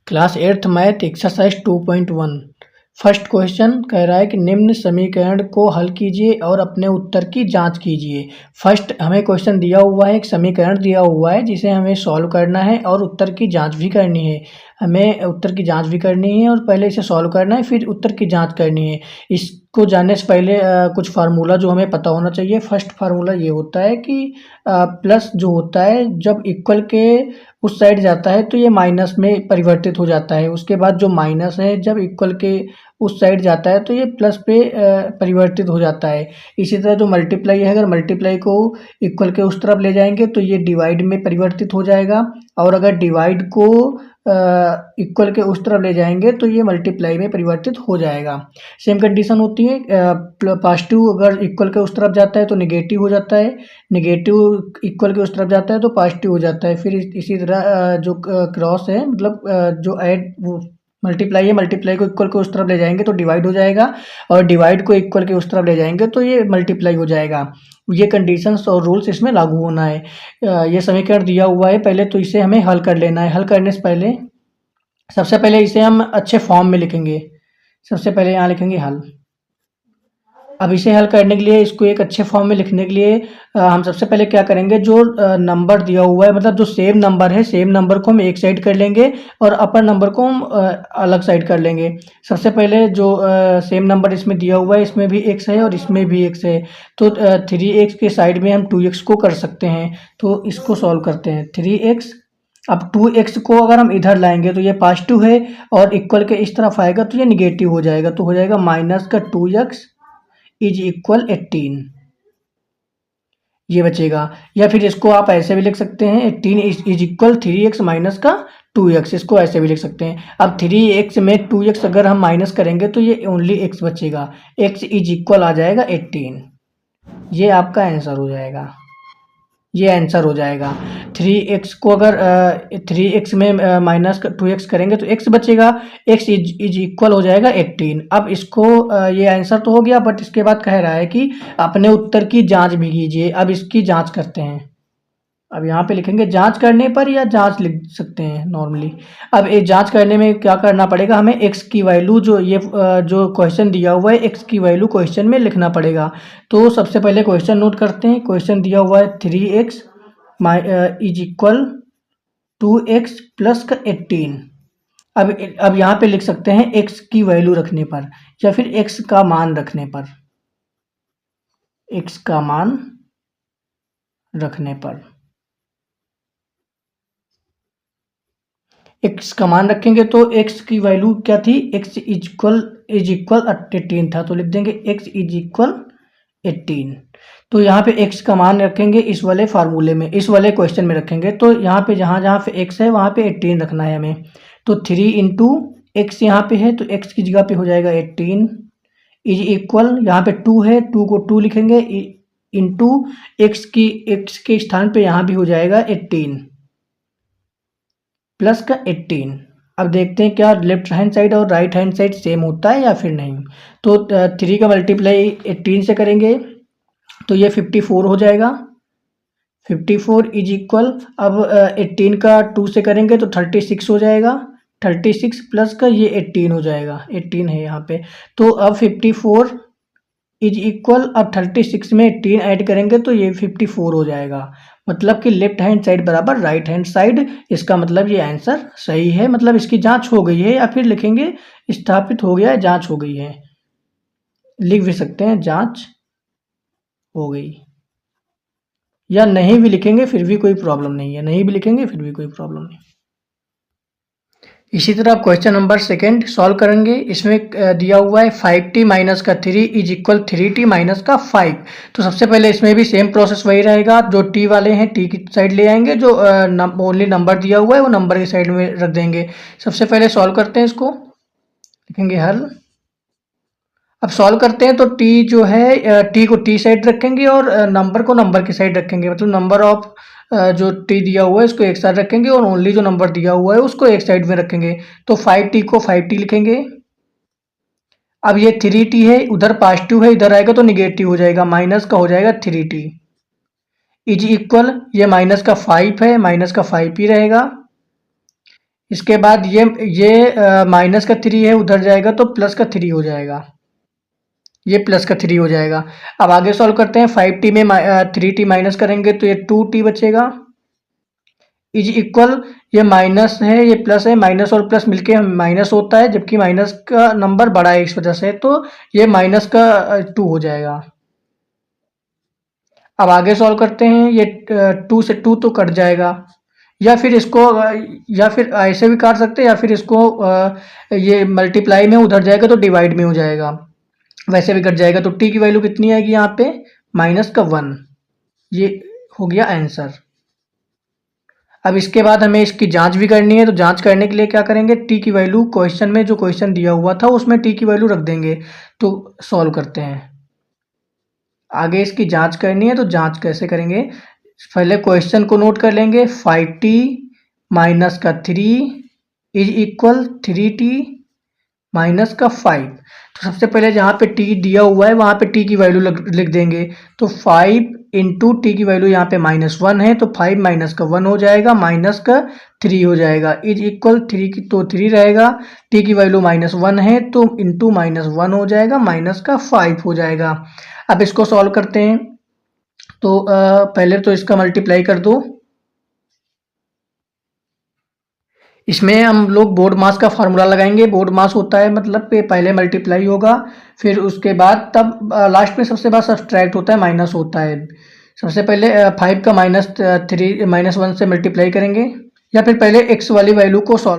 Class 8th math exercise 2.1 first question कह रहा है कि निम्न समीकरण को हल कीजिए और अपने उत्तर की जांच कीजिए। फर्स्ट हमें क्वेश्चन दिया हुआ है, एक समीकरण दिया हुआ है जिसे हमें सॉल्व करना है और उत्तर की जांच भी करनी है। हमें उत्तर की जांच भी करनी है और पहले इसे सॉल्व करना है, फिर उत्तर की जांच करनी है। इसको जानने से पहले कुछ फार्मूला जो हमें पता होना चाहिए। फर्स्ट फार्मूला ये होता है कि प्लस जो होता है जब इक्वल के उस साइड जाता है तो ये माइनस में परिवर्तित हो जाता है। उसके बाद जो माइनस है जब इक्वल के उस साइड जाता है तो ये प्लस पे परिवर्तित हो जाता है। इसी तरह जो मल्टीप्लाई है, अगर मल्टीप्लाई को इक्वल के उस तरफ ले जाएंगे तो ये डिवाइड में परिवर्तित हो जाएगा, और अगर डिवाइड को इक्वल के उस तरफ ले जाएंगे तो ये मल्टीप्लाई में परिवर्तित हो जाएगा। सेम कंडीशन होती है, पॉजिटिव अगर इक्वल के उस तरफ जाता है तो नेगेटिव हो जाता है, नेगेटिव इक्वल के उस तरफ जाता है तो पॉजिटिव हो जाता है। फिर इसी तरह जो क्रॉस है, मतलब जो ऐड वो मल्टीप्लाई है, मल्टीप्लाई को इक्वल के उस तरफ ले जाएंगे तो डिवाइड हो जाएगा, और डिवाइड को इक्वल के उस तरफ ले जाएंगे तो ये मल्टीप्लाई हो जाएगा। ये कंडीशंस और रूल्स इसमें लागू होना है। ये समीकरण दिया हुआ है, पहले तो इसे हमें हल कर लेना है। हल करने से पहले सबसे पहले इसे हम अच्छे फॉर्म में लिखेंगे। सबसे पहले यहाँ लिखेंगे हल। अब इसे हल करने के लिए, इसको एक अच्छे फॉर्म में लिखने के लिए हम सबसे पहले क्या करेंगे, जो नंबर दिया हुआ है, मतलब जो सेम नंबर है, सेम नंबर को हम एक साइड कर लेंगे और अपर नंबर को हम अलग साइड कर लेंगे। सबसे पहले जो सेम नंबर इसमें दिया हुआ है, इसमें भी एक्स है और इसमें भी एक्स है, तो 3x के साइड में हम 2x को कर सकते हैं। तो इसको सॉल्व करते हैं। 3x, अब 2x को अगर हम इधर लाएंगे तो ये पॉजिटिव है, और इक्वल के इस तरफ आएगा तो ये निगेटिव हो जाएगा, तो हो जाएगा माइनस का 2x इज इक्वल 18, ये बचेगा। या फिर इसको आप ऐसे भी लिख सकते हैं, 18 इज इक्वल 3x माइनस का 2x, इसको ऐसे भी लिख सकते हैं। अब 3x में 2x अगर हम माइनस करेंगे तो ये ओनली x बचेगा, x इज इक्वल आ जाएगा 18। ये आपका आंसर हो जाएगा, ये आंसर हो जाएगा। 3x को अगर 3x में माइनस 2x करेंगे तो x बचेगा, x इज इक्वल हो जाएगा 18। अब इसको ये आंसर तो हो गया, बट इसके बाद कह रहा है कि अपने उत्तर की जांच भी कीजिए। अब इसकी जांच करते हैं। अब यहाँ पे लिखेंगे जांच करने पर, या जांच लिख सकते हैं नॉर्मली। अब ये जांच करने में क्या करना पड़ेगा, हमें x की वैल्यू जो ये जो क्वेश्चन दिया हुआ है, x की वैल्यू क्वेश्चन में लिखना पड़ेगा। तो सबसे पहले क्वेश्चन नोट करते हैं। क्वेश्चन दिया हुआ है 3x is equal 2x plus का 18। अब यहाँ पे लिख सकते हैं x की वैल्यू रखने पर, या फिर x का मान रखने पर, x का मान रखने पर x का मान रखेंगे तो x की वैल्यू क्या थी, x इज इक्वल 18 था, तो लिख देंगे x इज इक्वल 18। तो यहाँ पे x का मान रखेंगे इस वाले फार्मूले में, इस वाले क्वेश्चन में रखेंगे। तो यहाँ पे जहाँ जहाँ पे x है वहाँ पे 18 रखना है हमें। तो 3 इंटू एक्स यहाँ पे है तो x की जगह पे हो जाएगा 18 इज इक्वल, यहाँ पे 2 है, 2 को 2 लिखेंगे, इंटू x के स्थान पे यहाँ भी हो जाएगा 18 प्लस का 18। अब देखते हैं क्या लेफ्ट हैंड साइड और राइट हैंड साइड सेम होता है या फिर नहीं। तो 3 का मल्टीप्लाई 18 से करेंगे तो ये 54 हो जाएगा। 54 इज इक्वल, अब 18 का 2 से करेंगे तो 36 हो जाएगा। 36 प्लस का ये 18 हो जाएगा, 18 है यहाँ पे। तो अब 54 इज इक्वल, अब 36 में 18 ऐड करेंगे तो ये 54 हो जाएगा। मतलब कि लेफ्ट हैंड साइड बराबर राइट हैंड साइड, इसका मतलब ये आंसर सही है, मतलब इसकी जांच हो गई है, या फिर लिखेंगे स्थापित हो गया है, जांच हो गई है, लिख भी सकते हैं जांच हो गई। या नहीं भी लिखेंगे फिर भी कोई प्रॉब्लम नहीं है, नहीं भी लिखेंगे फिर भी कोई प्रॉब्लम नहीं। इसी तरह क्वेश्चन नंबर सेकेंड सॉल्व करेंगे। इसमें दिया हुआ है 5t माइनस का 3 इज इक्वल 3t माइनस का 5। तो सबसे पहले इसमें भी सेम प्रोसेस वही रहेगा, जो t वाले हैं t की साइड ले आएंगे, जो ओनली नंबर दिया हुआ है वो नंबर की साइड में रख देंगे। सबसे पहले सॉल्व करते हैं, इसको लिखेंगे हल। अब सॉल्व करते हैं तो t जो है t को t साइड रखेंगे और नंबर को नंबर की साइड रखेंगे, मतलब नंबर ऑफ जो t दिया हुआ है उसको एक साइड रखेंगे और ओनली जो नंबर दिया हुआ है उसको एक साइड में रखेंगे। तो 5t को 5t लिखेंगे। अब ये 3t है, उधर पॉजिटिव है, इधर आएगा तो निगेटिव हो जाएगा, माइनस का हो जाएगा 3t इज इक्वल, ये माइनस का 5 है, माइनस का 5 ही रहेगा। इसके बाद ये माइनस का 3 है, उधर जाएगा तो प्लस का 3 हो जाएगा, ये प्लस का 3 हो जाएगा। अब आगे सॉल्व करते हैं। 5t में 3t माइनस करेंगे तो ये 2t बचेगा, इज इक्वल, ये माइनस है ये प्लस है, माइनस और प्लस मिलके माइनस होता है, जबकि माइनस का नंबर बड़ा है इस वजह से, तो ये माइनस का 2 हो जाएगा। अब आगे सॉल्व करते हैं। ये 2 से 2 तो कट जाएगा, या फिर इसको या फिर ऐसे भी काट सकते हैं, या फिर इसको ये मल्टीप्लाई में उधर जाएगा तो डिवाइड में हो जाएगा, वैसे भी कट जाएगा। तो t की वैल्यू कितनी आएगी यहाँ पे, -1। ये हो गया आंसर। अब इसके बाद हमें इसकी जांच भी करनी है, तो जांच करने के लिए क्या करेंगे, टी की वैल्यू क्वेश्चन में जो क्वेश्चन दिया हुआ था उसमें टी की वैल्यू रख देंगे। तो सॉल्व करते हैं। आगे इसकी जांच करनी है, तो जांच कैसे करेंगे, पहले क्वेश्चन को नोट कर लेंगे। 5t माइनस का 3 इज इक्वल 3t माइनस का 5। तो सबसे पहले जहाँ पे t दिया हुआ है वहाँ पे t की वैल्यू लिख देंगे। तो 5 इंटू टी की वैल्यू यहाँ पे -1 है, तो 5 माइनस का 1 हो जाएगा, माइनस का 3 हो जाएगा, इज इक्वल 3 की तो 3 रहेगा, टी की वैल्यू -1 है तो इंटू -1 हो जाएगा, माइनस का 5 हो जाएगा। अब इसको सॉल्व करते हैं। तो पहले तो इसका मल्टीप्लाई कर दो। इसमें हम लोग बोर्ड मास का फार्मूला लगाएंगे। बोर्ड मास होता है मतलब पे पहले मल्टीप्लाई होगा, फिर उसके बाद तब लास्ट में सबसे बाद सब्सट्रैक्ट होता है, माइनस होता है। सबसे पहले 5 का -3 -1 से मल्टीप्लाई करेंगे, या फिर पहले x वाली वैल्यू को सॉल्व